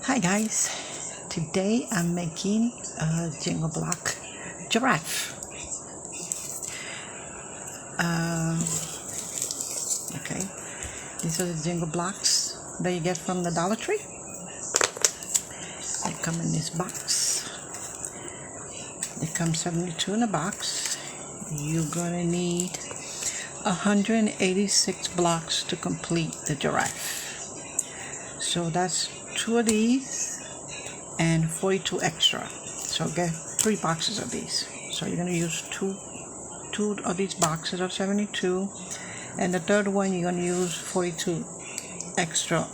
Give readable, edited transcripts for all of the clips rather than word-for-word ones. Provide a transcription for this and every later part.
Hi guys, today I'm making a jingle block giraffe. Okay, these are the jingle blocks that you get from the Dollar Tree. They come in this box. They come 72 in a box. You're gonna need 186 blocks to complete the giraffe. So that's 2 of these and 42 extra. So get 3 boxes of these. So you're going to use two of these boxes of 72, and the third one you're going to use 42 extra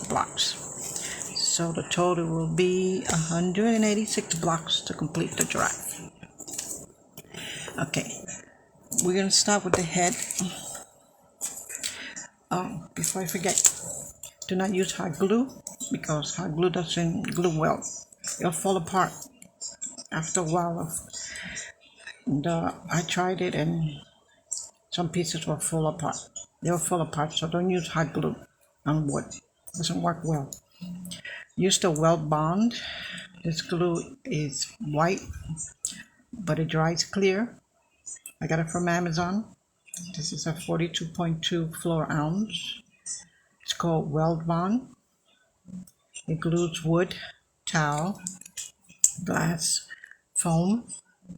blocks. So the total will be 186 blocks to complete the giraffe. Okay, we're going to start with the head. Oh, before I forget, do not use hot glue because hot glue doesn't glue well. It'll fall apart after a while. I tried it and some pieces will fall apart. They'll fall apart, so don't use hot glue on wood. It doesn't work well. Use the Weld Bond. This glue is white, but it dries clear. I got it from Amazon. This is a 42.2 floor ounce. It's called Weld Bond. It glues wood, towel, glass, foam,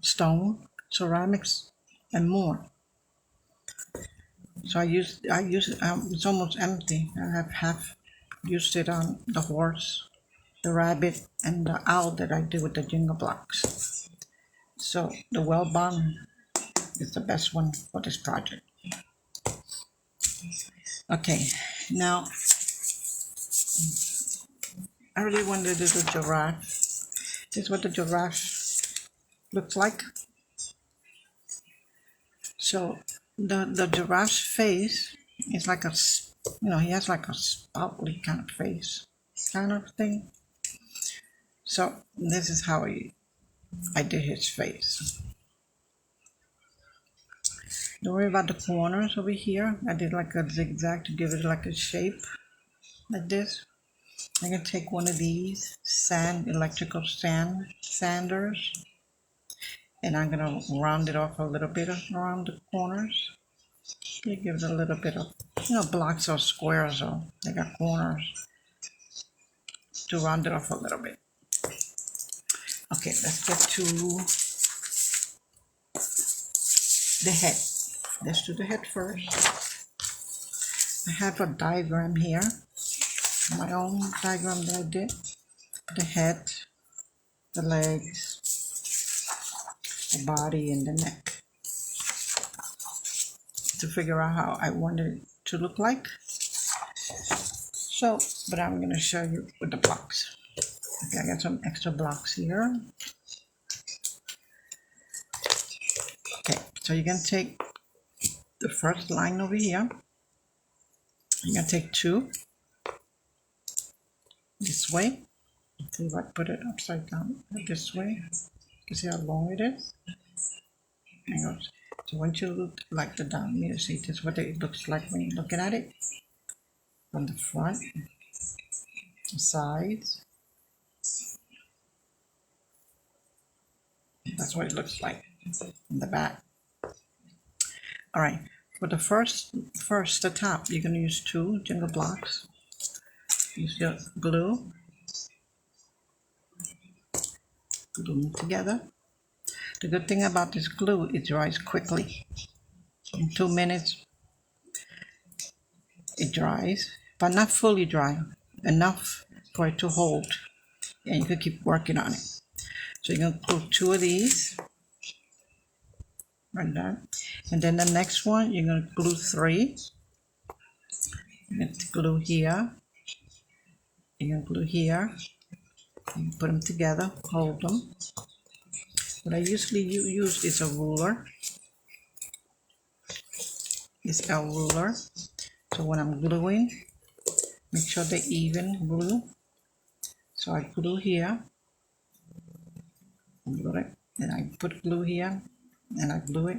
stone, ceramics, and more. So I use it's almost empty. I have half used it on the horse, the rabbit, and the owl that I do with the jingle blocks. So the Weld Bond is the best one for this project. Okay, now I really wanted to do the giraffe. This is what the giraffe looks like. So the giraffe's face is like he has like a spoutly kind of face, kind of thing. So this is how I did his face. Don't worry about the corners over here. I did like a zigzag to give it like a shape, like this. I'm gonna take one of these electrical sanders, and I'm gonna round it off a little bit around the corners. You give it a little bit of, blocks or squares, or they got corners, to round it off a little bit. Okay, let's get to the head. Let's do the head first. I have a diagram here, my own diagram that I did. The head, the legs, the body, and the neck, to figure out how I wanted it to look like. So, but I'm going to show you with the blocks. Okay, I got some extra blocks here. Okay, so you're going to take the first line over here. You're going to take 2 this way. See if I put it upside down this way. You see how long it is? So once you look like the diameter, see, this is what it looks like when you're looking at it. From the front, the sides. That's what it looks like in the back. All right, for the the top, you're going to use 2 jingle blocks. Use your glue them together. The good thing about this glue, it dries quickly. In 2 minutes, it dries, but not fully dry, enough for it to hold, and you can keep working on it. So you're going to glue 2 of these, like that, and then the next one, you're going to glue 3. You're going to glue here, you're going to glue here, and put them together, hold them. What I usually use is a ruler. It's a ruler. So when I'm gluing, make sure they even glue. So I glue here, glue it, and I put glue here, and I glue it,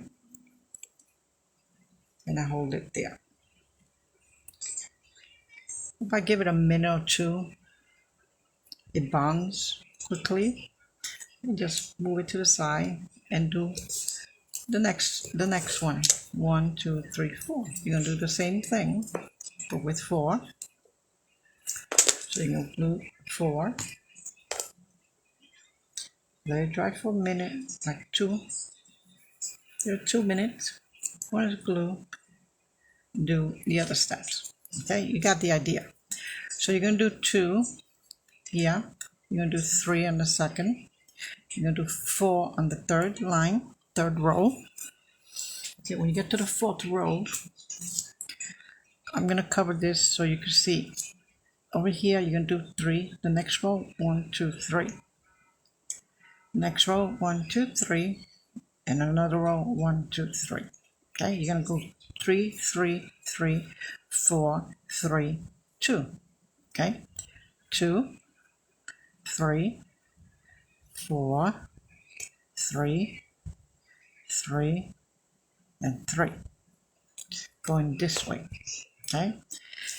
and I hold it there. If I give it a minute or 2, it bonds quickly. And just move it to the side and do the next one. 1, 2, 3, 4. You're gonna do the same thing, but with 4. So you're gonna glue 4. Let it dry for a minute, like 2 minutes. One is glue. Do the other steps. Okay, you got the idea. So you're gonna do 2 here. You're gonna do 3 on the second. You're gonna do 4 on the third line, third row. Okay, when you get to the fourth row, I'm gonna cover this so you can see. Over here, you're gonna do 3. The next row, 1, 2, 3. Next row, 1, 2, 3, and another row, 1, 2, 3. Okay, you're gonna go 3, 3, 3, 4, 3, 2. Okay, 2, 3, 4, 3, 3, and 3. Going this way. Okay,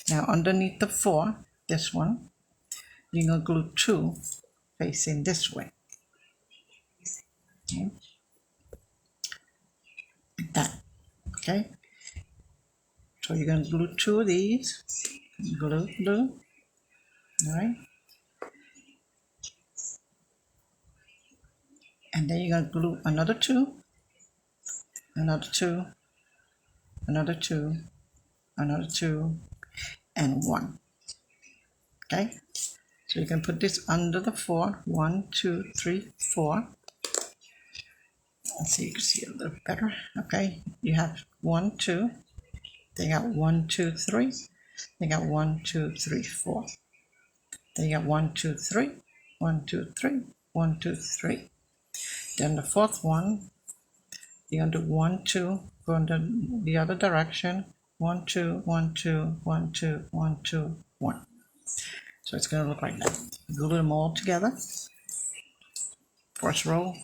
now underneath the 4, this one, you're gonna glue 2 facing this way. Okay, like that. Okay, so you're gonna glue 2 of these. Glue, glue. All right, and then you're gonna glue another 2, another 2, another 2, another 2, and 1. Okay, so you can put this under the 4. 1, 2, 3, 4. Let's see, you can see a little better. Okay, you have 1, 2. They got 1, 2, 3. They got 1, 2, 3, 4. They got 1, 2, 3. 1, 2, 3. 1, 2, 3. Then the fourth one, you're gonna do 1, 2. Go in the other direction. 1, 2, 1, 2, 1, 2, 1, 2, 1. So it's gonna look like that. Glue them all together. First row,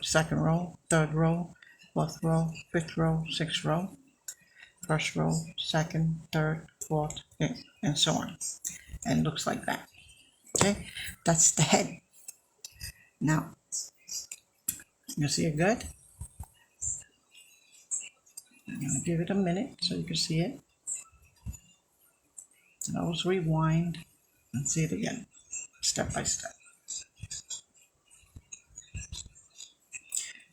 second row, third row, fourth row, fifth row, sixth row, first row, second, third, fourth, and so on. And it looks like that. Okay, that's the head. Now, you see it good? I'm gonna give it a minute so you can see it. And always rewind and see it again, step by step.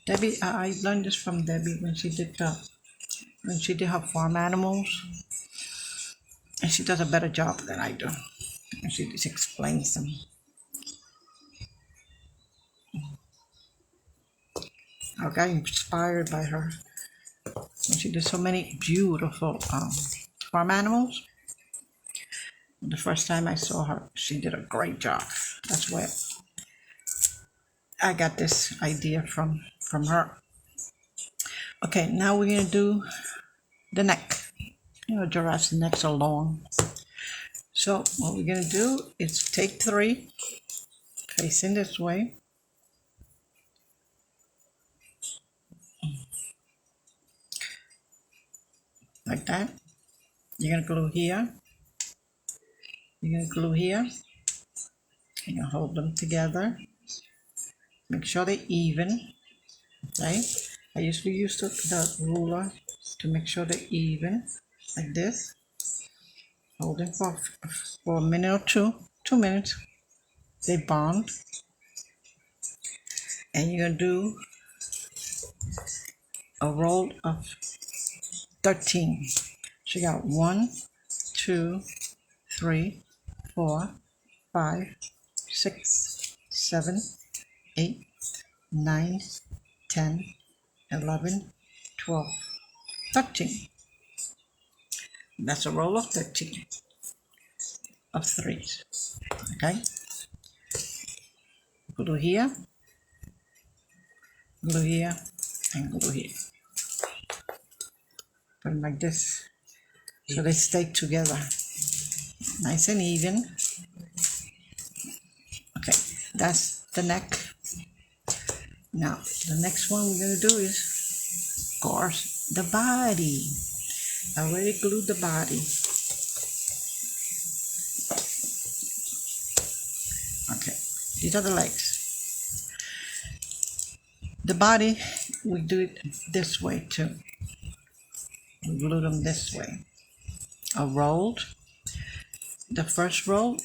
Debbie, I learned this from Debbie when she did her farm animals, and she does a better job than I do. And she just explains them. I got inspired by her. And she did so many beautiful farm animals. The first time I saw her, she did a great job. That's where I got this idea from her. Okay, now we're gonna do the neck. Giraffes' necks are long. So what we're gonna do is take 3, facing this way. Like that. You're gonna glue here. You're gonna glue here. You're gonna hold them together. Make sure they're even. Okay. I usually use the ruler to make sure they're even, like this. Hold them for a minute or 2 minutes. They bond. And you're gonna do a roll of 13. So you got 1, 2, 3, 4, 5, 6, 7, 8, 9, 10, 11, 12, 13. That's a roll of 13 of 3s. Okay? Glue here, glue here, and glue here. Put them like this so they stay together. Nice and even. Okay, that's the neck. Now, the next one we're going to do is, of course, the body. I already glued the body. Okay, These are the legs. The body, we do it this way too. We glue them this way. A rolled. The first roll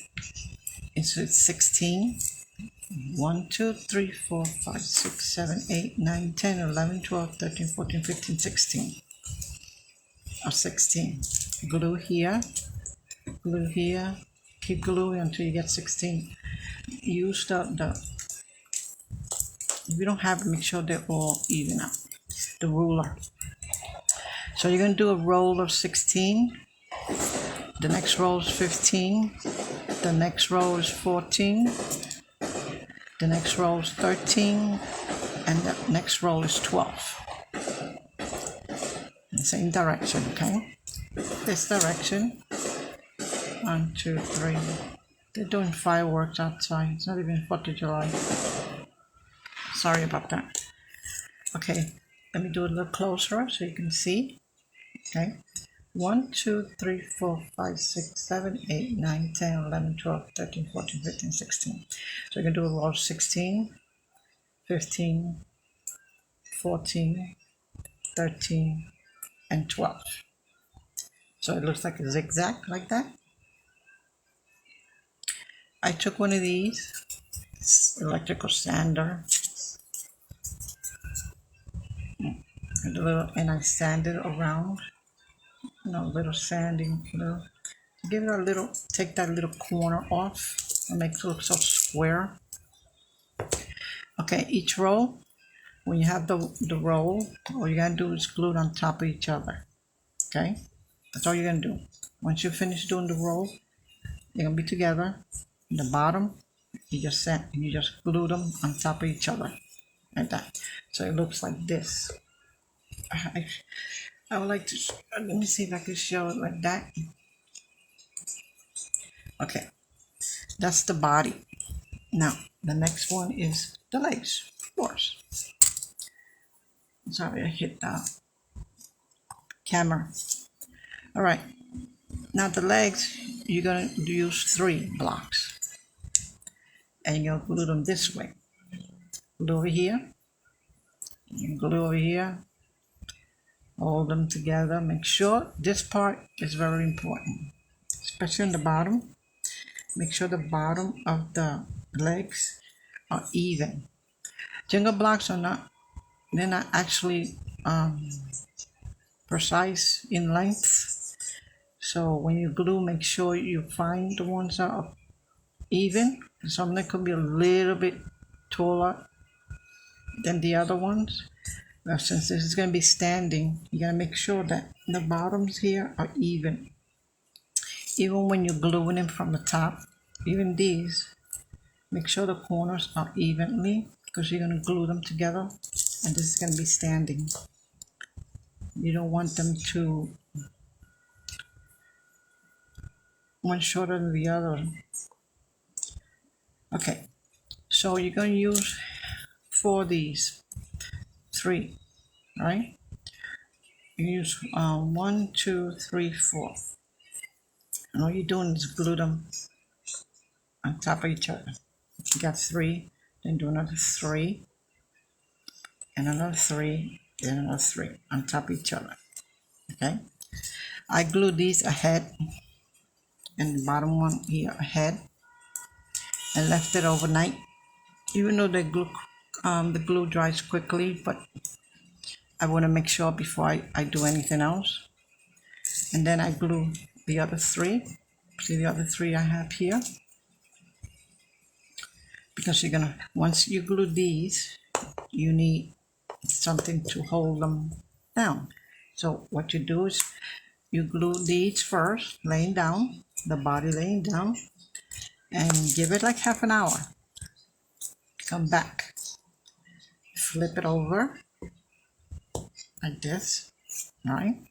is 16. 1, 2, 3, 4, 5, 6, 7, 8, 9, 10, 11, 12, 13, 14, 15, 16. Or 16. Glue here, keep gluing until you get 16. Use if you don't have it, make sure they're all even up. The ruler. So you're going to do a roll of 16. The next roll is 15. The next row is 14. The next row is 13. And the next row is 12. In the same direction, okay? This direction. 1, 2, 3. They're doing fireworks outside. It's not even 4th of July. Sorry about that. Okay, let me do it a little closer so you can see. Okay. 1, 2, 3, 4, 5, 6, 7, 8, 9, 10, 11, 12, 13, 14, 15, 16. So you can do a row of 16, 15, 14, 13, and 12. So it looks like a zigzag like that. I took one of these electrical sander and I sanded around, a little sanding, give it a little, take that little corner off and make it look so square. Okay, each row, when you have the roll, all you gotta do is glue it on top of each other. Okay, that's all you're gonna do. Once you finish doing the roll, they're gonna be together. In the bottom, you just glue them on top of each other like that. So it looks like this. I would like to, let me see if I can show it like that. Okay, that's the body. Now, the next one is the legs, of course. Sorry, I hit the camera. All right, now the legs, you're gonna use 3 blocks. And you're gonna glue them this way. Glue over here, glue over here, hold them together. Make sure this part is very important, especially in the bottom. Make sure the bottom of the legs are even. Jingle blocks are not, they're not actually precise in length. So when you glue, make sure you find the ones that are even. Some that could be a little bit taller than the other ones. Now, since this is going to be standing, you got to make sure that the bottoms here are even. Even when you're gluing them from the top, even these, make sure the corners are evenly because you're going to glue them together and this is going to be standing. You don't want them to one shorter than the other. Okay, so you're going to use 4 of these, 3, right? You use 1, 2, 3, 4. And all you're doing is glue them on top of each other. You got 3, then do another 3, and another 3, then another 3 on top of each other. Okay? I glue these ahead, and the bottom one here ahead, and left it overnight. Even though the glue dries quickly, but I want to make sure before I do anything else. And then I glue the other 3. See the other 3 I have here? Because you're gonna, once you glue these, you need something to hold them down. So what you do is you glue these first, laying down, the body laying down, and give it like half an hour. Come back, flip it over like this, right?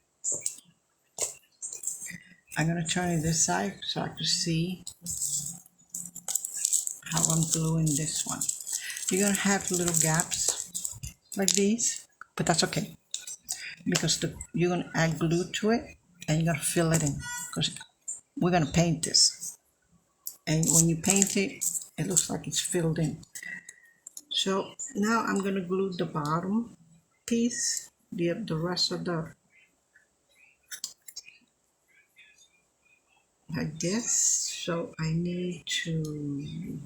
I'm gonna turn it this side so I can see how I'm gluing this one. You're gonna have little gaps like these, but that's okay because you're gonna add glue to it and you're gonna fill it in because we're gonna paint this. And when you paint it, it looks like it's filled in. So now I'm going to glue the bottom piece, the rest of the, like this. So I need to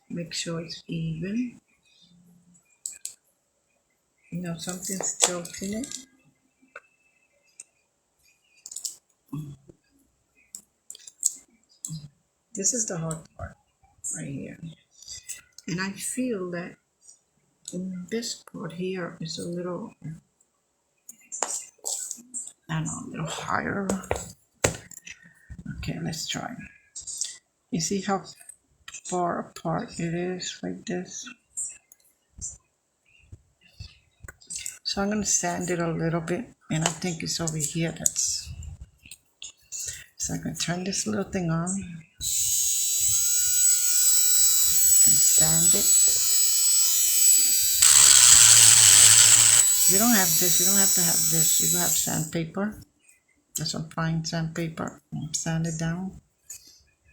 make sure it's even. You know, something's tilting it. This is the hard part right here. And I feel that this part here is a little, I don't know, a little higher. Okay, let's try. You see how far apart it is like this? So I'm going to sand it a little bit, and I think it's over here that's, so I'm going to turn this little thing on and sand it. You don't have this, you don't have to have this, you can have sandpaper. That's some fine sandpaper, and sand it down.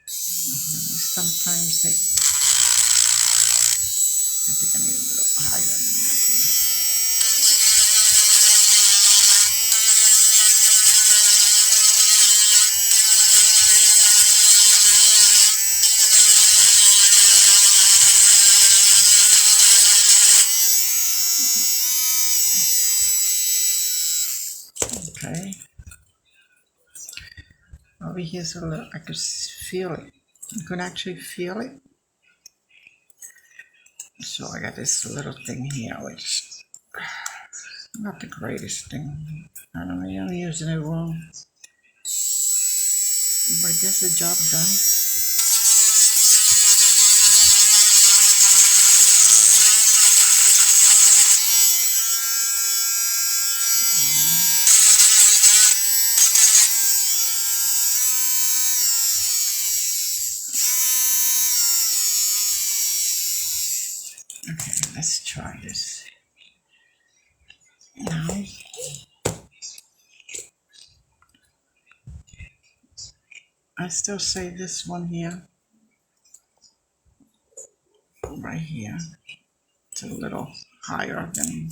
Sometimes I think I need a little higher than that. Okay. Over here's a little, I could feel it. You can actually feel it. So I got this little thing here, which is not the greatest thing. I don't know, I'm using it wrong. But I guess the job done. Okay, let's try this. Now, I still say this one here, right here, it's a little higher than.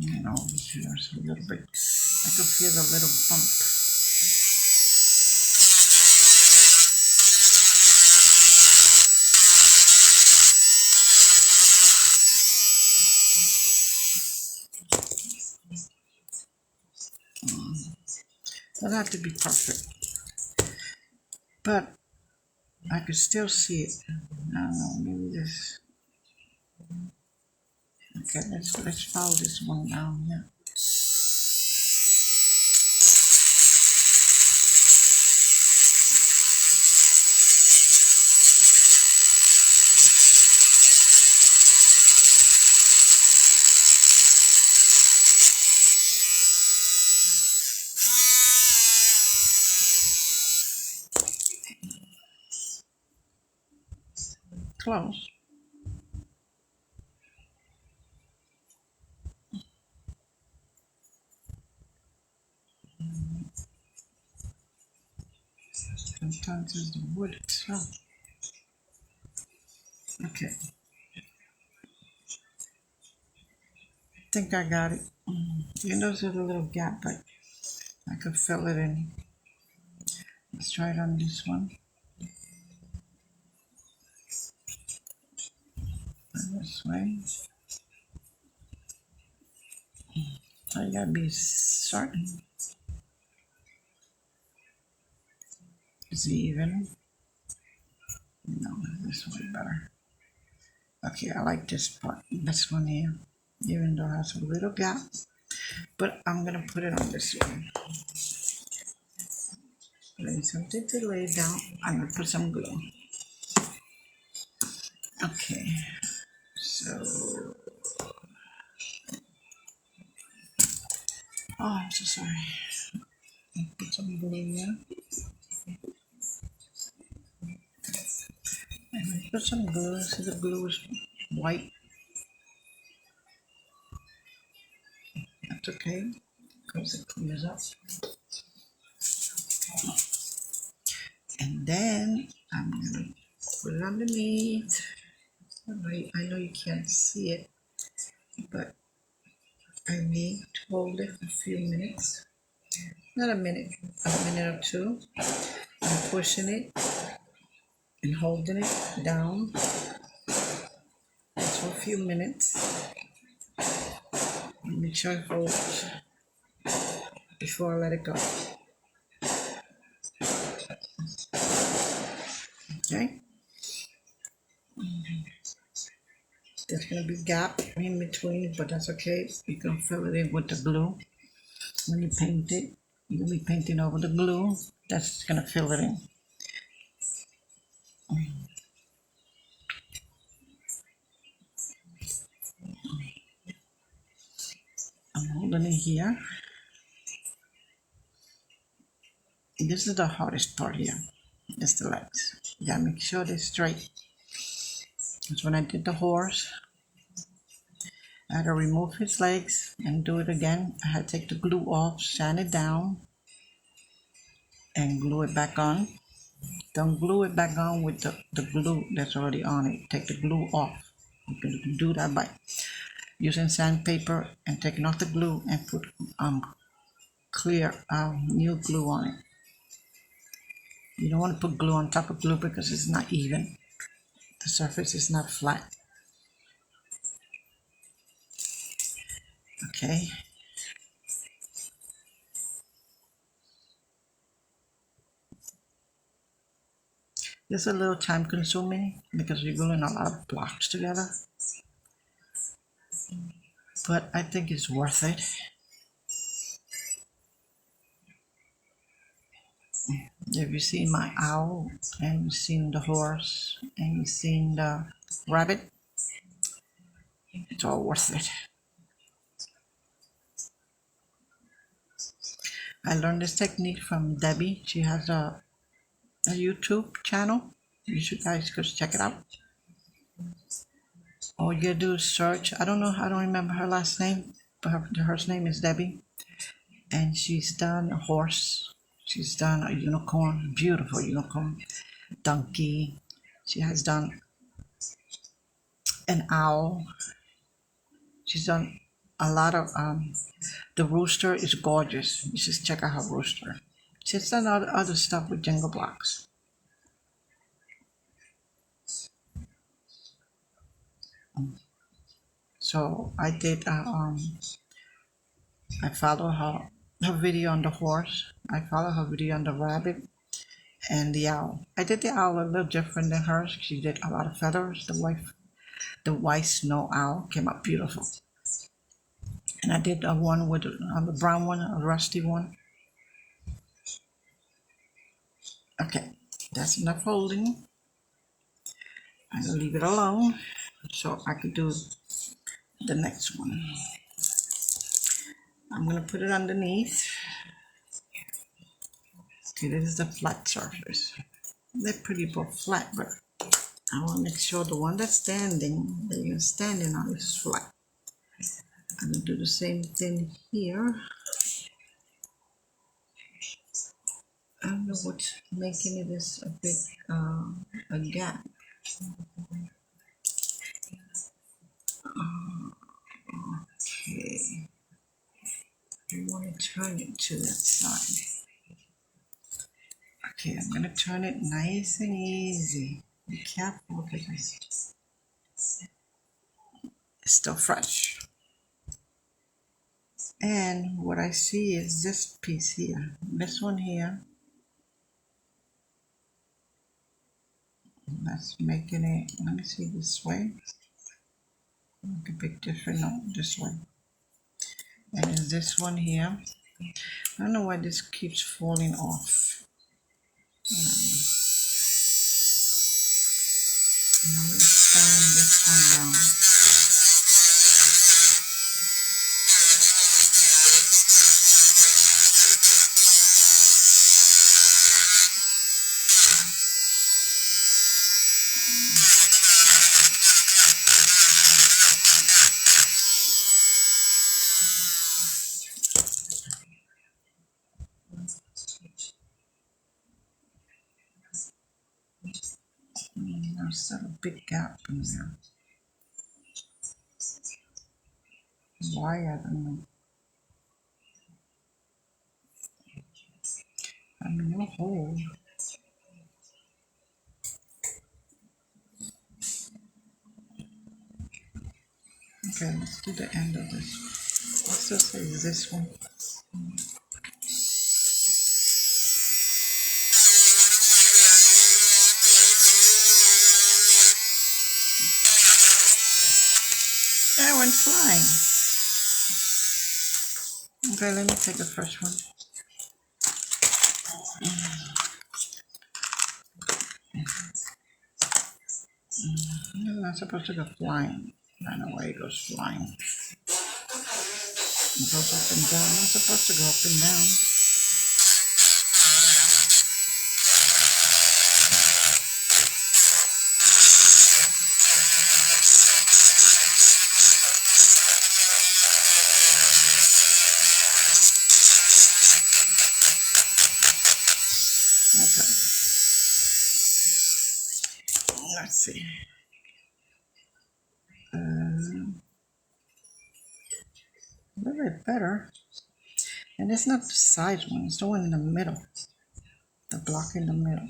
And over here, so a little bit. I could feel the little bump. Doesn't have to be perfect, but I could still see it. I don't know, maybe this. Okay, let's follow this one down here. Close. Sometimes it's the wood itself. Okay. I think I got it. You notice there's a little gap, but I could fill it in. Let's try it on this one. And this way. So you gotta be certain. It's even. No, this way better. Okay, I like this part. This one here. Even though it has a little gap. But I'm gonna put it on this one. Lay something to lay down. I'm gonna put some glue. Okay, so I'm so sorry. Put some glue here. And I put some glue. See the glue is white. That's okay because it clears up. And then I'm gonna put it underneath. I know you can't see it, but I need to hold it for a few minutes. Not a minute or two. I'm pushing it and holding it down for a few minutes. Make sure it holds before I let it go. Okay? There's gonna be a gap in between, but that's okay. You can fill it in with the glue. When you paint it, you'll be painting over the glue. That's gonna fill it in. I'm holding it here. This is the hardest part here. It's the legs. You gotta make sure they're straight. Because when I did the horse, I had to remove his legs and do it again. I had to take the glue off, sand it down, and glue it back on. Don't glue it back on with the glue that's already on it. Take the glue off. You can do that by using sandpaper and taking off the glue and put clear new glue on it. You don't want to put glue on top of glue because it's not even. The surface is not flat. Okay. It's a little time consuming because you're gluing a lot of blocks together. But I think it's worth it. If you've seen my owl and you've seen the horse and you've seen the rabbit, it's all worth it. I learned this technique from Debbie. She has a YouTube channel. You should guys go check it out. All you do is search. I don't remember her last name, but her name is Debbie. And she's done a horse. She's done a unicorn, beautiful unicorn, donkey. She has done an owl. She's done a lot of, the rooster is gorgeous. You should check out her rooster. She's done other stuff with Jenga blocks. So I did, I follow her video on the horse. I follow her video on the rabbit and the owl. I did the owl a little different than hers. She did a lot of feathers. The white snow owl came out beautiful. And I did a one with the brown one, a rusty one. Okay, that's enough folding. I'm gonna leave it alone so I can do the next one. I'm gonna put it underneath. Okay, this is the flat surface. They're pretty both flat, but I want to make sure the one that's standing, that you're standing on, is flat. I'm gonna do the same thing here. I don't know what's making it is a bit a gap. Okay, I want to turn it to that side. Okay, I'm gonna turn it nice and easy. Be careful because it's still fresh. And what I see is this piece here, this one here. That's making it, let me see this way. Look a bit different, no, this way. And this one here. I don't know why this keeps falling off. Now let's sand this one down. There's a big gap in there. Why? I don't know. I mean, no hole. Okay, let's do the end of this. Let's just say this one. Yeah, I went flying. Okay, let me take the first one. It's not supposed to go flying. I don't know why it goes flying. It goes up and down. It's supposed to go up and down. Okay. Let's see. A little bit better. And it's not the side one, it's the one in the middle. The block in the middle.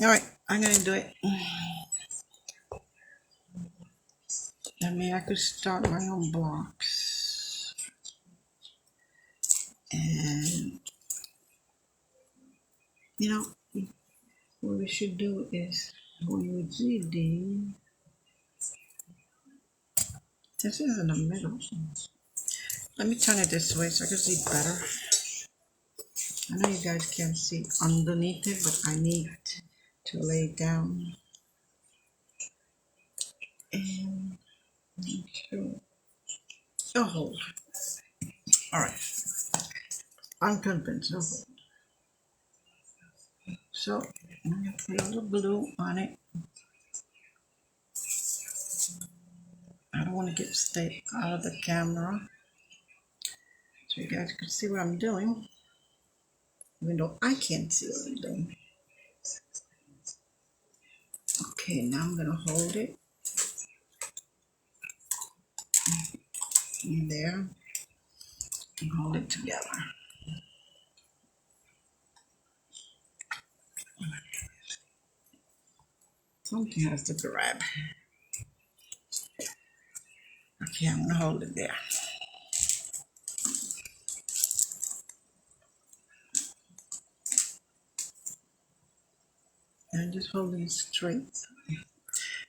Alright, I'm gonna do it. I mean, I could start my own blocks. And, you know, what we should do is, when you do this is in the middle. Let me turn it this way so I can see better. I know you guys can't see underneath it, but I need to lay it down. And make sure. A hold. Alright. I'm convinced. A hold. So I'm going to put a little glue on it. I don't want to stay out of the camera so you guys can see what I'm doing, even though I can't see what I'm doing. Okay, now I'm going to hold it in there and hold it together. Something has to grab. Okay, I'm going to hold it there. And just holding it straight.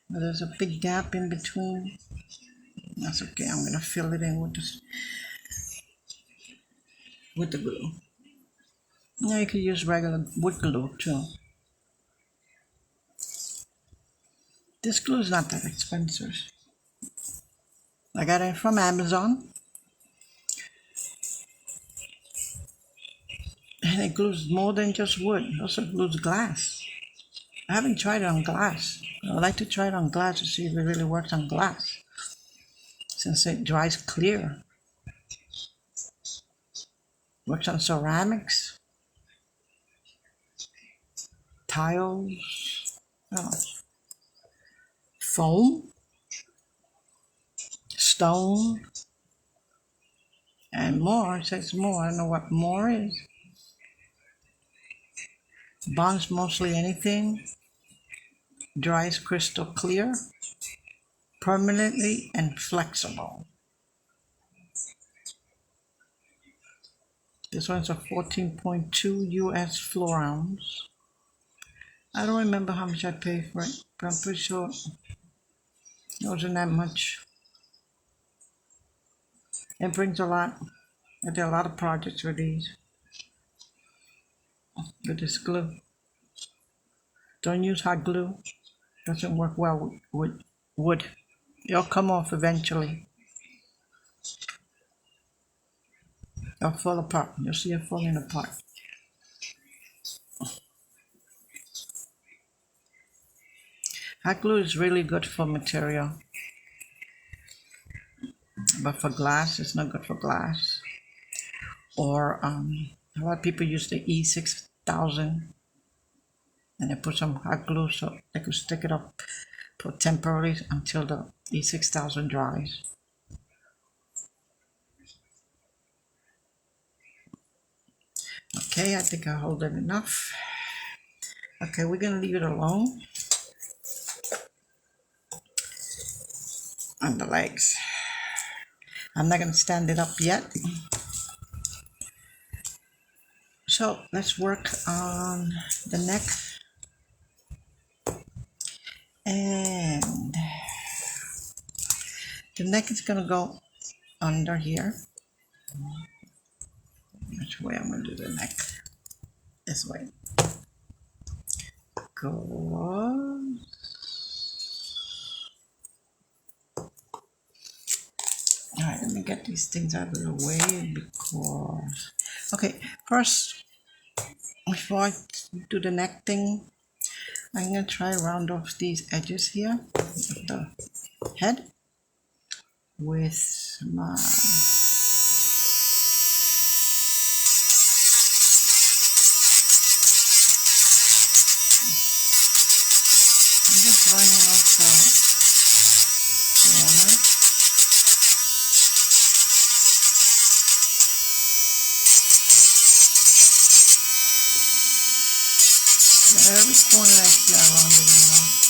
Now there's a big gap in between. That's okay. I'm going to fill it in with the glue. Now you can use regular wood glue too. This glue is not that expensive. I got it from Amazon. And it glues more than just wood. It also glues glass. I haven't tried it on glass. I would like to try it on glass to see if it really works on glass, since it dries clear. Works on ceramics, tiles, foam, stone, and more. It says more. I don't know what more is. Bonds mostly anything. Dries crystal clear. Permanently and flexible. This one's a 14.2 US floor ounce. I don't remember how much I paid for it, but I'm pretty sure it wasn't that much. It brings a lot. I did a lot of projects with these. with this glue. Don't use hot glue. Doesn't work well with wood. It'll come off eventually. It'll fall apart. You'll see it falling apart. Hot glue is really good for material, but for glass, it's not good for glass. Or a lot of people use the E6000 and they put some hot glue so they could stick it up for temporarily until the E6000 dries. Okay, I think I hold it enough. Okay, we're gonna leave it alone on the legs. I'm not gonna stand it up yet. So let's work on the neck. And the neck is gonna go under here. Which way I'm gonna do the neck? This way. Go. Alright, let me get these things out of the way because... Okay, first, before I do the neck thing, I'm going to try round off these edges here of the head with my... I'm just running off the corner. Every corner I see around it now.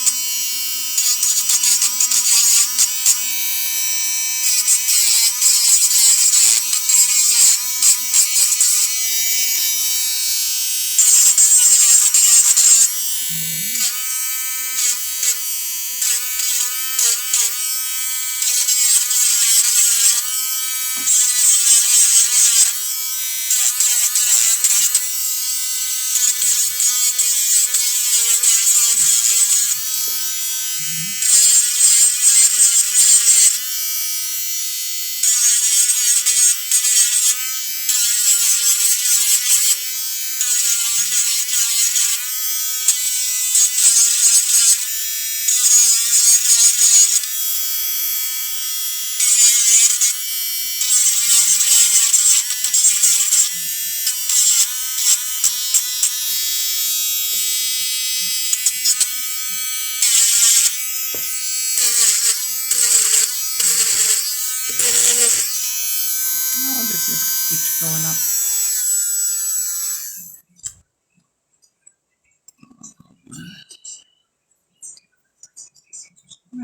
Keeps going up.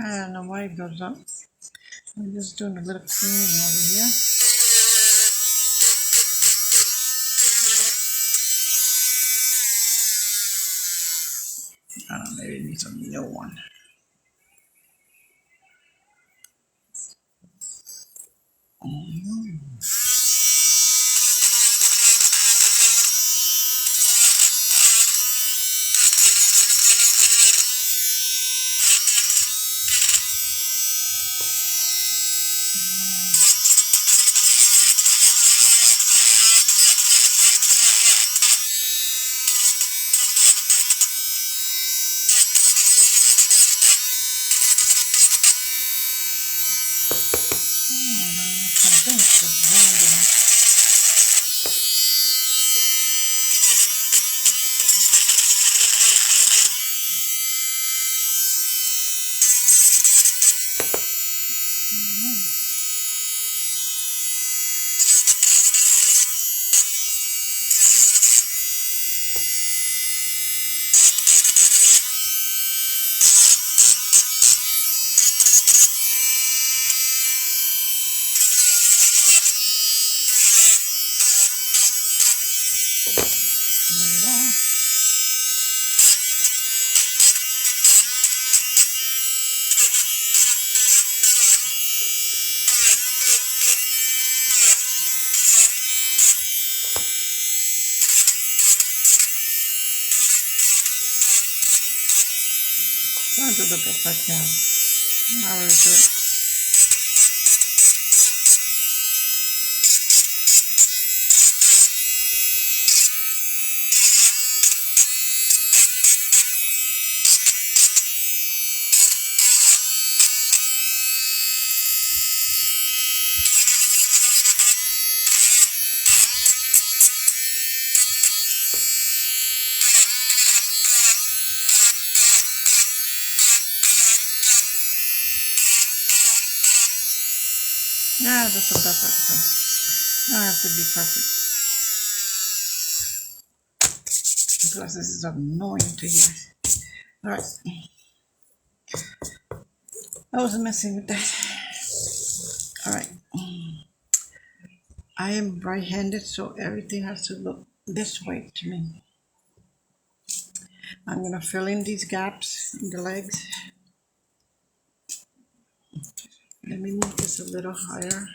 I don't know why it goes up. I'm just doing a little cleaning over here. I don't know, maybe it needs a new one. I'll do the best I can. I will do it. Yeah, that's the best I can do. I have to be perfect. Because this is annoying to hear. Alright. I was messing with that. Alright. I am right-handed, so everything has to look this way to me. I'm gonna fill in these gaps in the legs. Let me move this a little higher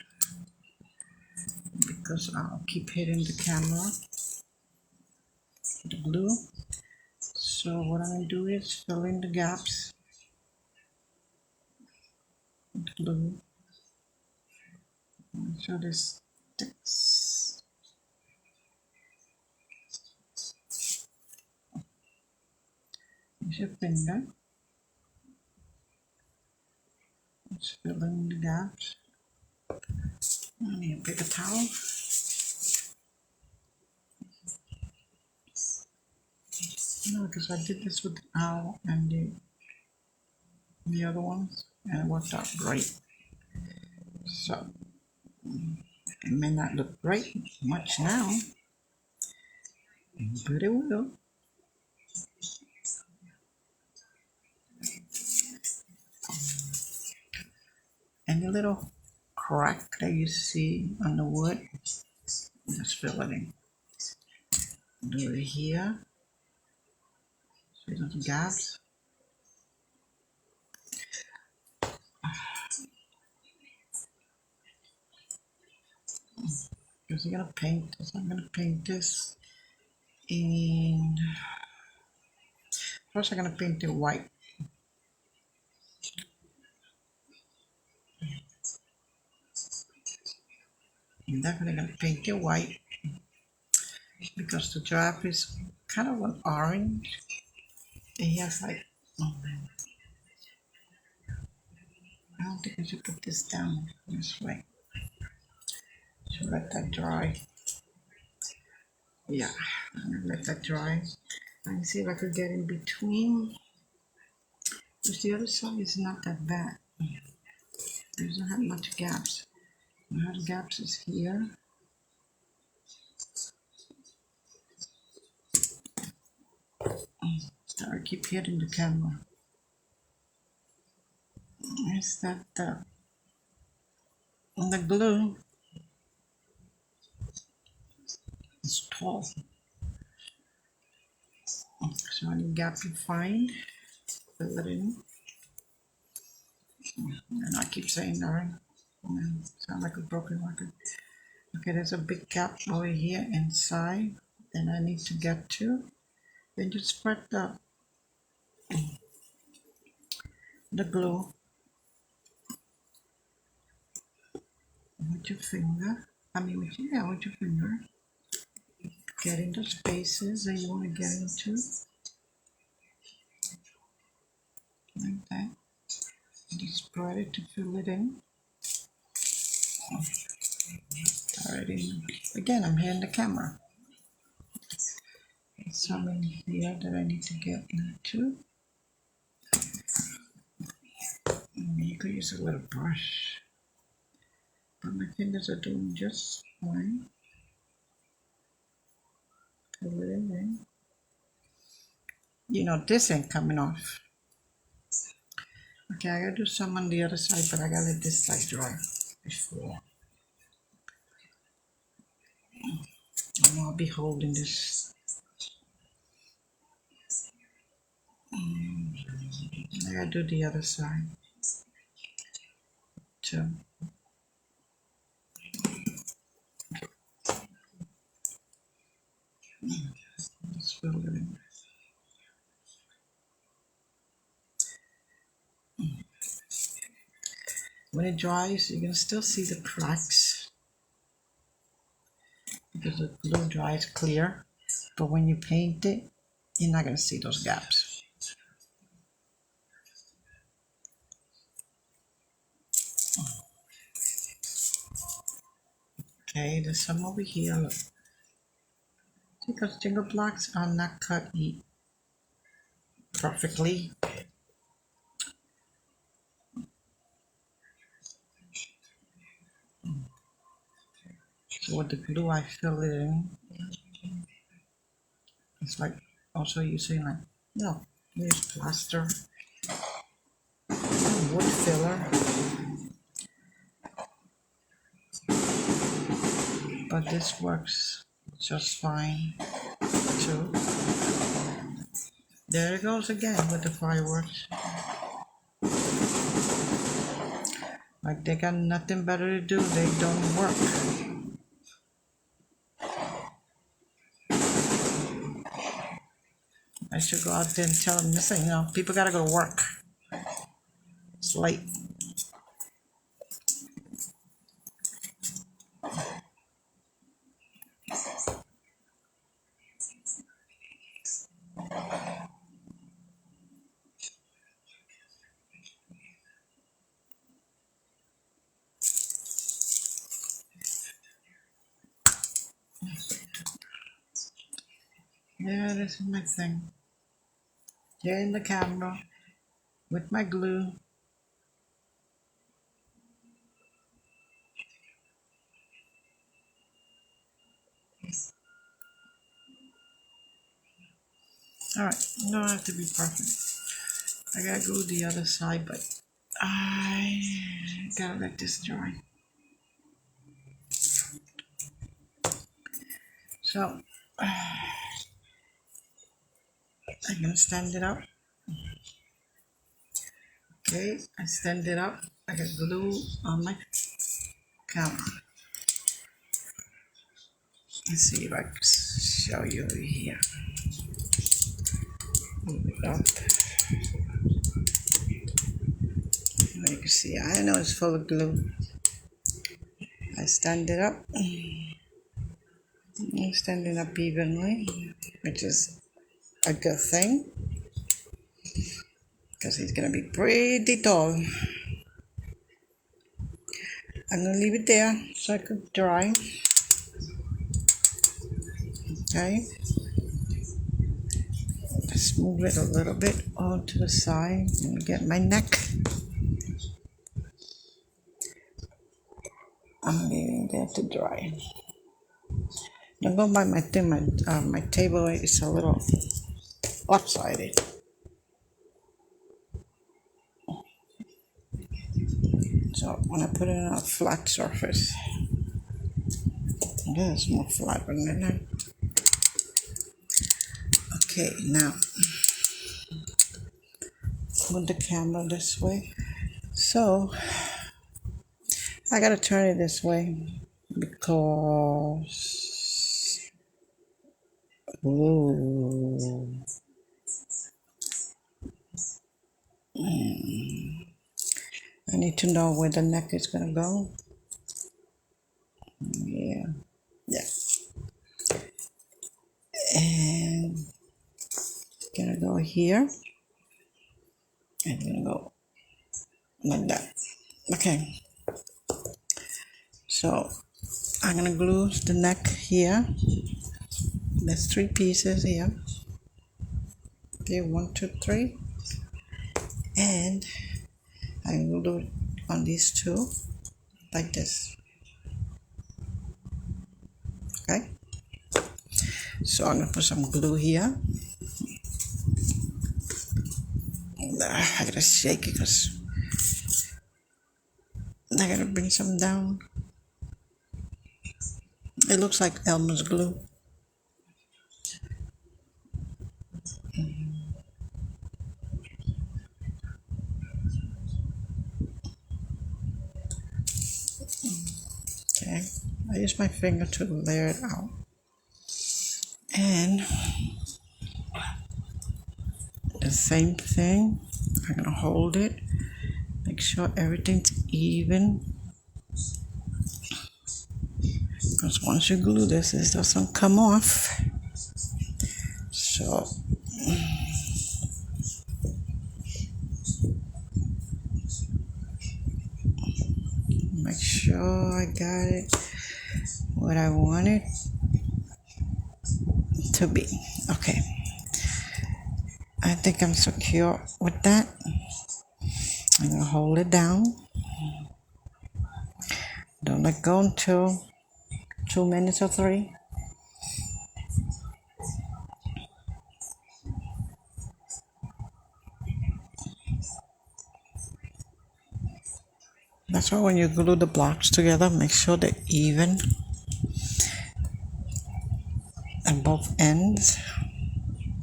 because I'll keep hitting the camera, the glue. So what I'm gonna do is fill in the gaps with glue. Make sure this sticks. Use your finger. Let's fill in the gaps. I need a paper towel. No, because I did this with the owl and the other ones, and it worked out great. So it may not look great much now, but it will. Any little crack that you see on the wood, just fill it in. Do it here. See those gaps? Because you're gonna paint this. I'm gonna paint this in. First, I'm gonna paint it white. I'm definitely gonna paint it white because the giraffe is kind of an orange. And he has like, I don't think I should put this down this way. Should let that dry. Yeah, I'm gonna let that dry. And see if I could get in between. Because the other side is not that bad. There doesn't have much gaps. Now the gaps is here. So I keep hitting the camera. Is that the glue is tall. So any gap you find, fill it in. And I keep saying that. Sound like a broken record. Okay, there's a big gap over here inside that I need to get to. Then you spread the glue with your finger. With your finger. Get into spaces that you want to get into. Like that. Just spread it to fill it in. Already. Again, I'm here in the camera. There's some in here that I need to get into. You could use a little brush. But my fingers are doing just fine. Fill it in there. This ain't coming off. Okay, I gotta do some on the other side, but I gotta let this side dry before. I'll be holding this. I gotta do the other side too. Let's fill it in. When it dries, you can still see the cracks because the glue dries clear. But when you paint it, you're not going to see those gaps. Okay, there's some over here. Look. Because jingle blocks are not cut perfectly. So with the glue I fill it in. It's like also using like, no, here's plaster, wood filler. But this works just fine too. There it goes again with the fireworks. Like they got nothing better to do, they don't work. I should go out there and tell them, listen, you know, people gotta go to work. It's late. Yeah, this is my thing. Here in the camera with my glue. Alright, you don't have to be perfect. I gotta glue the other side, but I gotta let this dry. So I'm gonna stand it up. Okay, I stand it up. I got glue on my camera. Let's see if I can show you over here. Move it up. You can see, I know it's full of glue. I stand it up. I'm standing up evenly, which is a good thing because he's gonna be pretty tall. I'm gonna leave it there so I could dry. Okay. Just move it a little bit onto the side and get my neck. I'm leaving there to dry. Don't go by my thing. My table is a little lopsided. So when I put it on a flat surface, it's more flat than that. Okay, now move the camera this way. So I gotta turn it this way because I need to know where the neck is gonna go. Yeah. And gonna go here and gonna go like that. Okay. So I'm gonna glue the neck here. There's 3 pieces here. Okay, 1, 2, 3. And I'm gonna do it on these 2 like this. Okay. So I'm gonna put some glue here. I gotta shake it because I gotta bring some down. It looks like Elmer's glue. Okay, I use my finger to layer it out. And the same thing, I'm gonna hold it, Make sure everything's even. Because once you glue this, it doesn't come off. So make sure I got it what I want it to be. Okay. I think I'm secure with that. I'm gonna hold it down. Don't let go until 2 minutes or 3. That's why when you glue the blocks together, make sure they're even at both ends,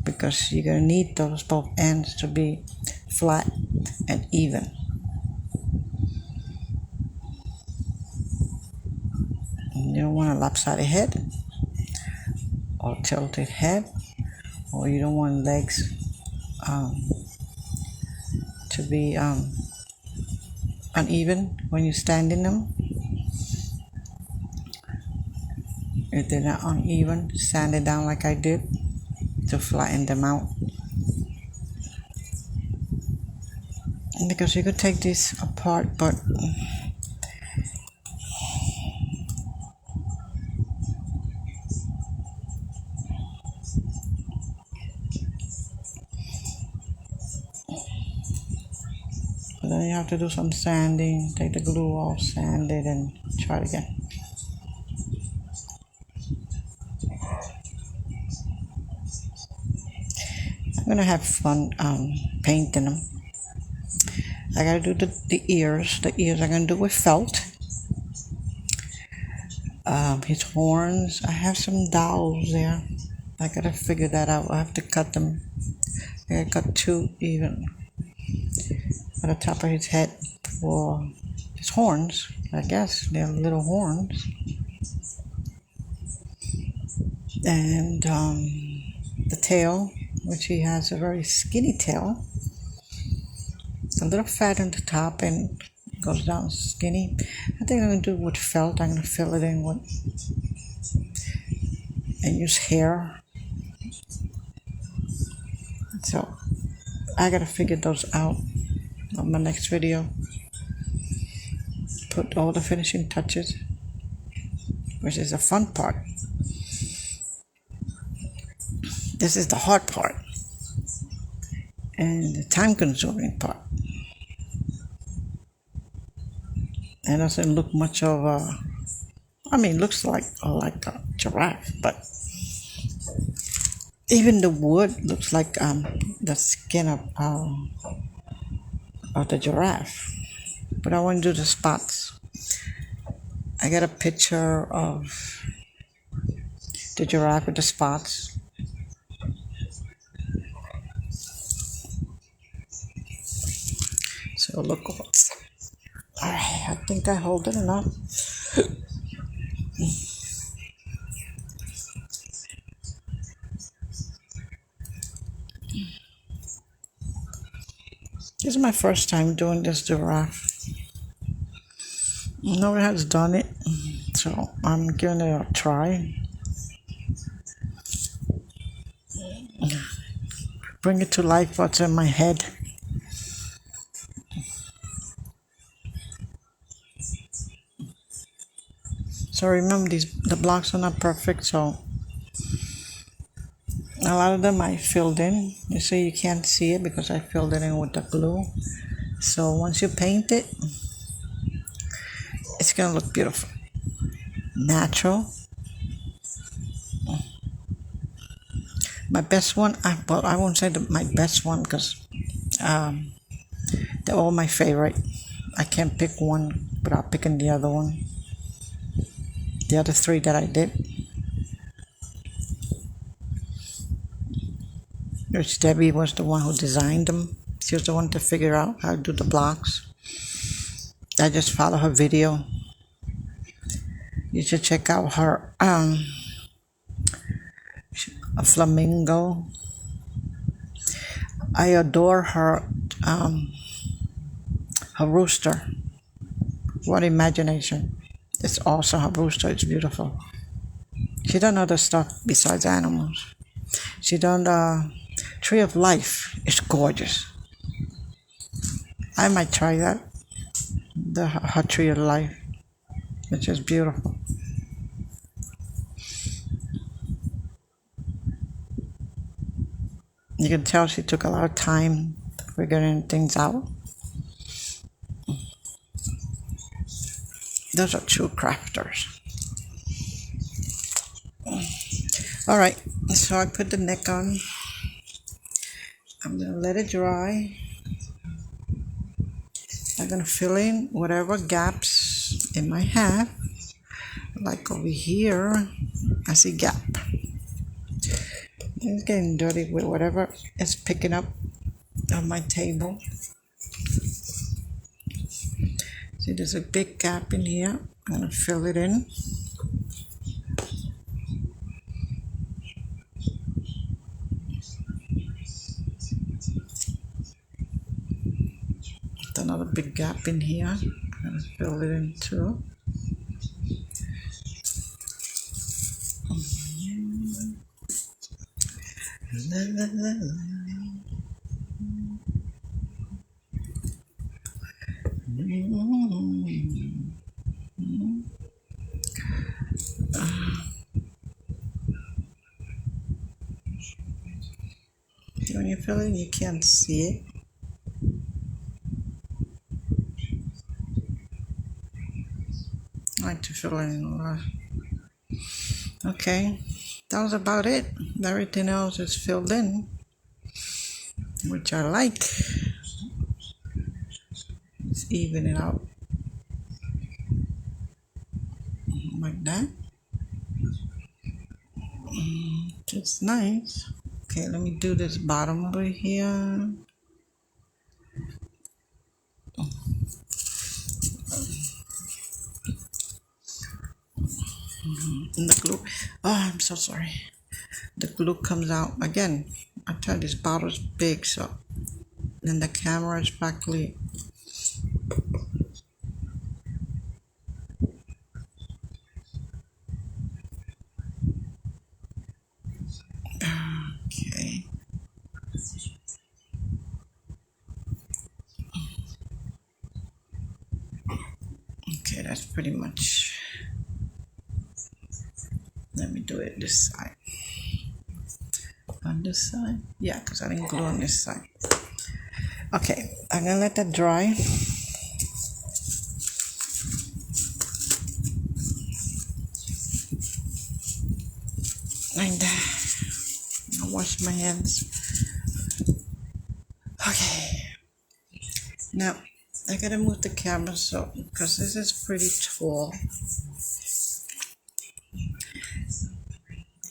because you're gonna need those both ends to be flat and even. And you don't want a lopsided head or tilted head, or you don't want legs to be uneven when you stand in them. If they're not uneven, sand it down like I did to flatten them out. Because you could take this apart, but then you have to do some sanding, take the glue off, sand it, and try it again. I'm gonna have fun painting them. I gotta do the ears. The ears I'm gonna do with felt. His horns, I have some dowels there. I gotta figure that out. I have to cut them. I gotta cut 2 even at the top of his head for his horns. I guess they're little horns. And the tail, which he has a very skinny tail. A little fat on the top and goes down skinny. I think I'm going to do with felt. I'm going to fill it in with and use hair. So I got to figure those out on my next video. Put all the finishing touches, which is the fun part. This is the hard part and the time-consuming part. It doesn't look much of a, looks like a giraffe, but even the wood looks like the skin of the giraffe. But I want to do the spots. I got a picture of the giraffe with the spots. So look what's. Alright, I think I hold it enough. This is my first time doing this giraffe. No one has done it, so I'm giving it a try. Bring it to life what's in my head. So remember, the blocks are not perfect, so a lot of them I filled in. You see, you can't see it because I filled it in with the glue. So once you paint it, it's gonna look beautiful, natural. My best one, I won't say my best one because they're all my favorite. I can't pick one without picking the other one. The other 3 that I did, which Debbie was the one who designed them. She was the one to figure out how to do the blocks. I just follow her video. You should check out her a flamingo. I adore her Her rooster. What imagination. It's also her rooster. It's beautiful. She done other stuff besides animals. She done the Tree of Life. It's gorgeous. I might try that. Her Tree of Life. It's just beautiful. You can tell she took a lot of time figuring things out. Those are true crafters. Alright, so I put the neck on. I'm going to let it dry. I'm going to fill in whatever gaps it might have. Like over here, I see gap. It's getting dirty with whatever it's picking up on my table. See, there's a big gap in here. I'm going to fill it in. Another big gap in here. I'm going to fill it in too. La, la, la, la. When you fill it, you can't see it. I like to fill in a lot. Okay, that was about it. Everything else is filled in, which I like. Let's even it out like that. Just nice. Okay, let me do this bottom over here. And the glue. Oh, I'm so sorry. The glue comes out again. I tell you, this bottle's big, so then the camera is practically. Okay. Okay, that's pretty much. Let me do it this side. On this side? Yeah, because I didn't glue on this side. Okay, I'm gonna let that dry. Like that. I'll wash my hands. Okay. Now, I gotta move the camera so, because this is pretty tall.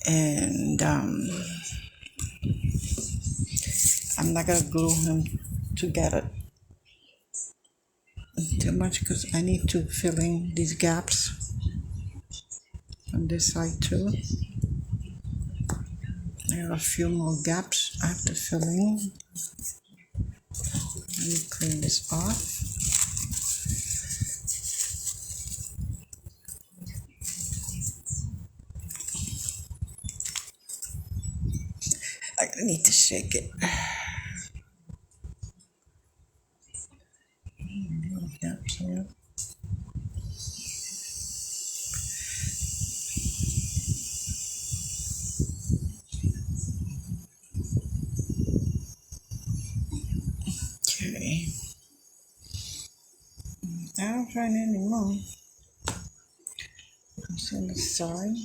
And I'm not gonna glue him together too much because I need to fill in these gaps on this side too. There are a few more gaps I have to fill in. Let me clean this off. I need to shake it. Gaps here. Okay. I don't find any more. It's on the side.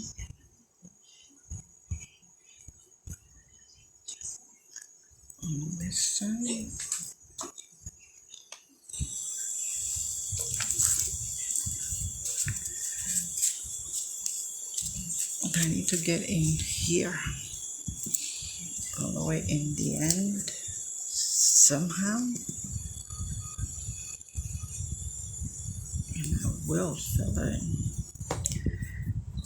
On this side. I need to get in here. All the way in the end. Somehow. And I will fill it in.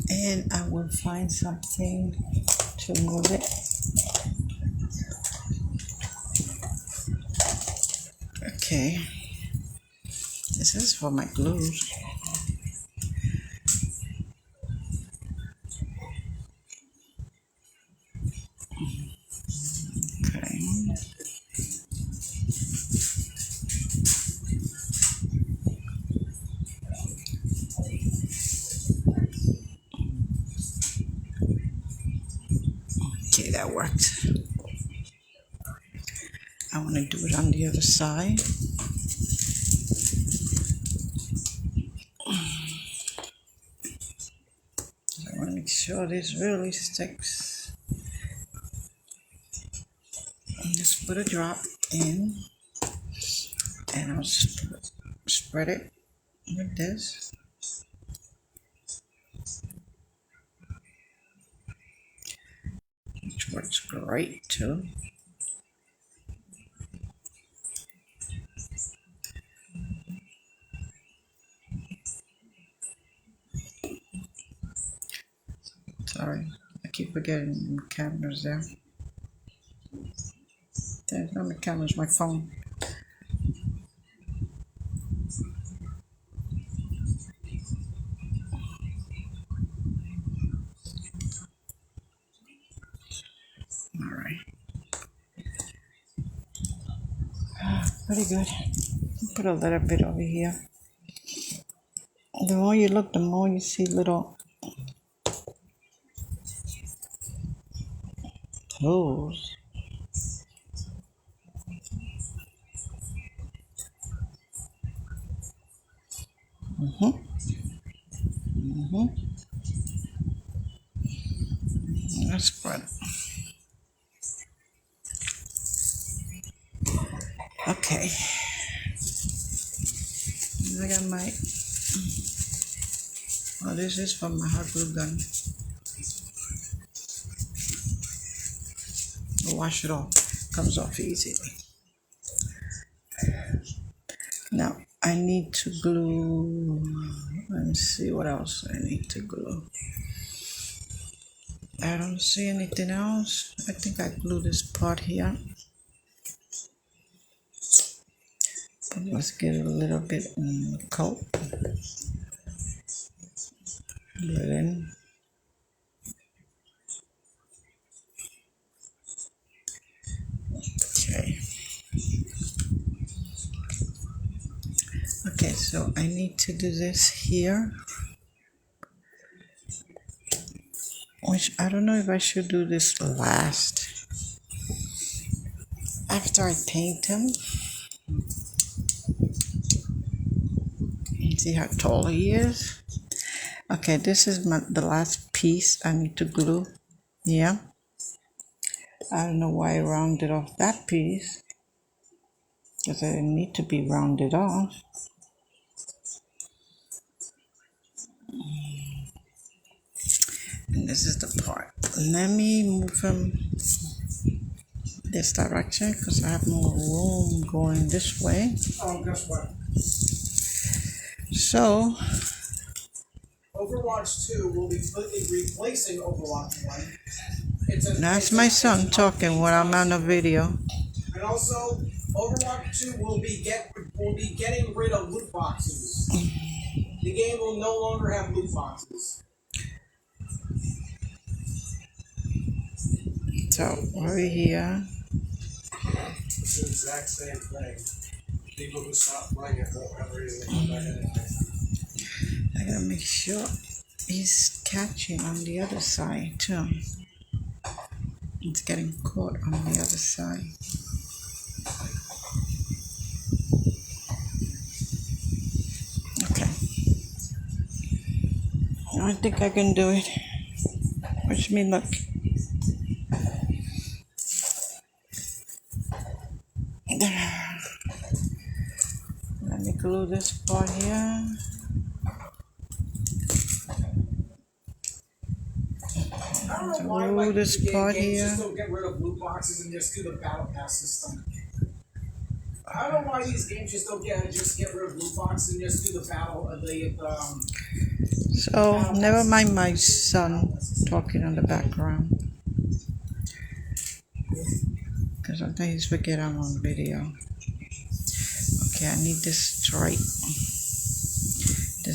And I will find something to move it. Okay. This is for my glues. Okay. Okay, that worked. I want to do it on the other side. I want to make sure this really sticks. And just put a drop in, and I'll spread it with this. Which works great too. Sorry, I keep forgetting the camera's there. There's not my camera, it's my phone. Alright. Pretty good. Put a little bit over here. The more you look, the more you see little toes. That's good. Okay. I got my. Oh, this is from my hot glue gun. I'll wash it off. Comes off easy. Now I need to glue. Let me see what else I need to glue. I don't see anything else. I think I glue this part here. But let's get a little bit coat. Glue it in. Okay. Okay, so I need to do this here. Which I don't know if I should do this last. After I paint him. See how tall he is? Okay, this is the last piece I need to glue. Yeah. I don't know why I rounded off that piece. Because I need to be rounded off. And this is the part. Let me move him this direction because I have more room going this way. Oh, guess what? So, Overwatch 2 will be completely replacing Overwatch 1. That's my son talking when I'm on a video. And also, Overwatch 2 will be getting rid of loot boxes. The game will no longer have loot boxes. So, over here. It's the exact same thing. People who stop playing it won't have a reason to come back anything. I gotta make sure he's catching on the other side too. It's getting caught on the other side. Okay. I think I can do it. Wish me luck. Let me glue this part here. I don't know why Glue this part games here. just don't get rid of loot boxes and just do the battle pass system. I don't know why these games just don't get rid of loot boxes and just do the battle So, never mind my son talking in the background. Because I think he's forget I'm on video. Okay, I need this straight.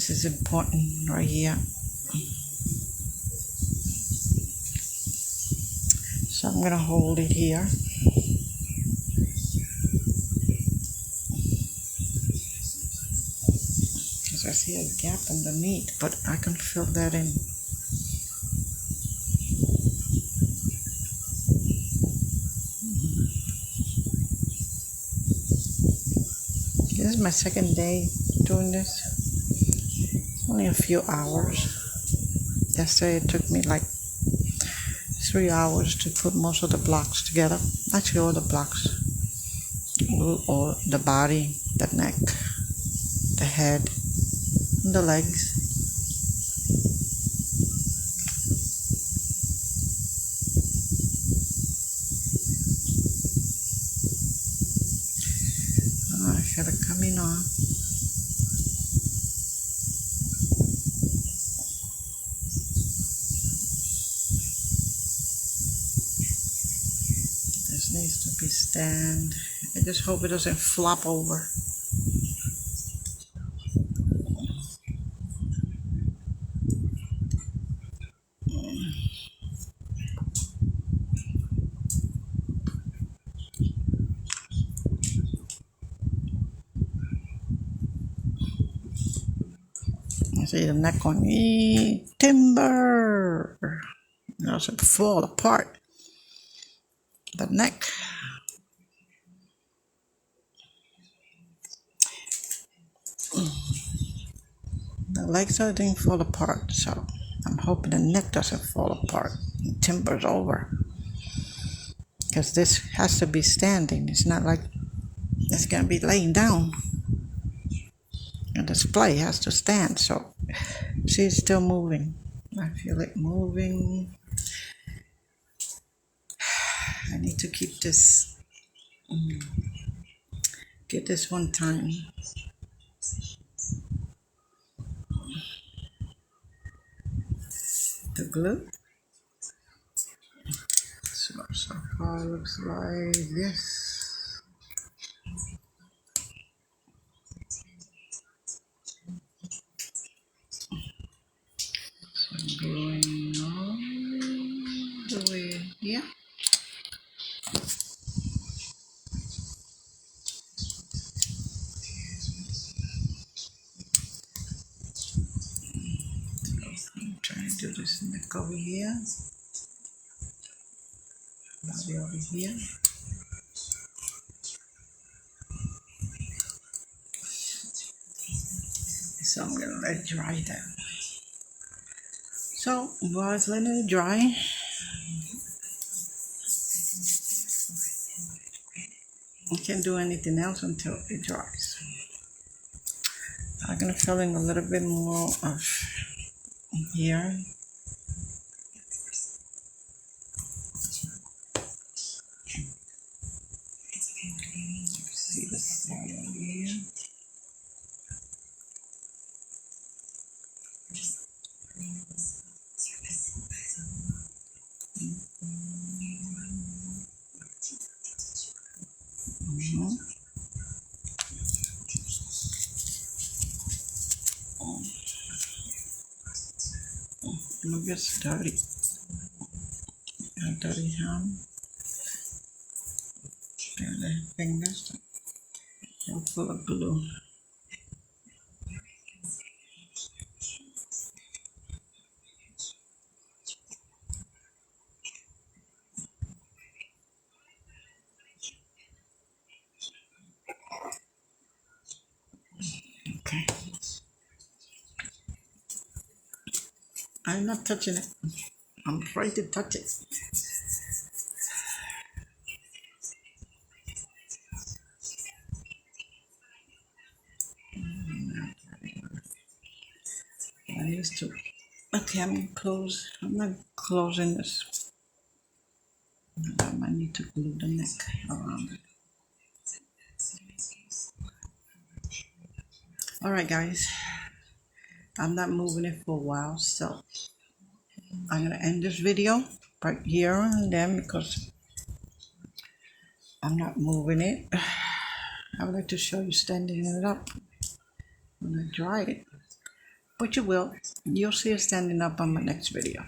This is important right here. So I'm gonna hold it here. Because I see a gap underneath, but I can fill that in. This is my second day doing this. It's only a few hours. Yesterday it took me like 3 hours to put most of the blocks together. Actually all the blocks. Or the body, the neck, the head, and the legs. I feel it coming on. This needs to be stand. I just hope it doesn't flop over. I see the neck on me. Timber. It doesn't fall apart. The neck. The legs didn't fall apart, so I'm hoping the neck doesn't fall apart. The timber's over. Because this has to be standing. It's not like it's gonna be laying down. The display has to stand, so see it's still moving. I feel it moving. I need to keep this, get this one time. The glue. So far it looks like this. So going all the way here. I'm trying to do this neck over here. Body over here. So I'm gonna let it dry that. So while it's letting it dry, I can't do anything else until it dries. I'm gonna fill in a little bit more of here. See this area here. Look, it's dirty. A dirty hand. There are the fingers. They're full of glue. Okay. I'm not touching it. I'm afraid to touch it. I used to. Okay, I'm close. I'm not closing this. I might need to glue the neck around it. Alright guys, I'm not moving it for a while, so I'm gonna end this video right here and then because I'm not moving it. I would like to show you standing it up when I dry it. But you will. You'll see it standing up on my next video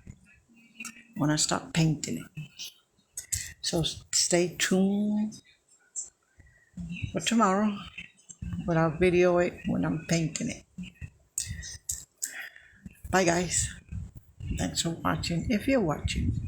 when I start painting it. So stay tuned for tomorrow, but I'll video it when I'm painting it. Bye guys. Thanks for watching, if you're watching.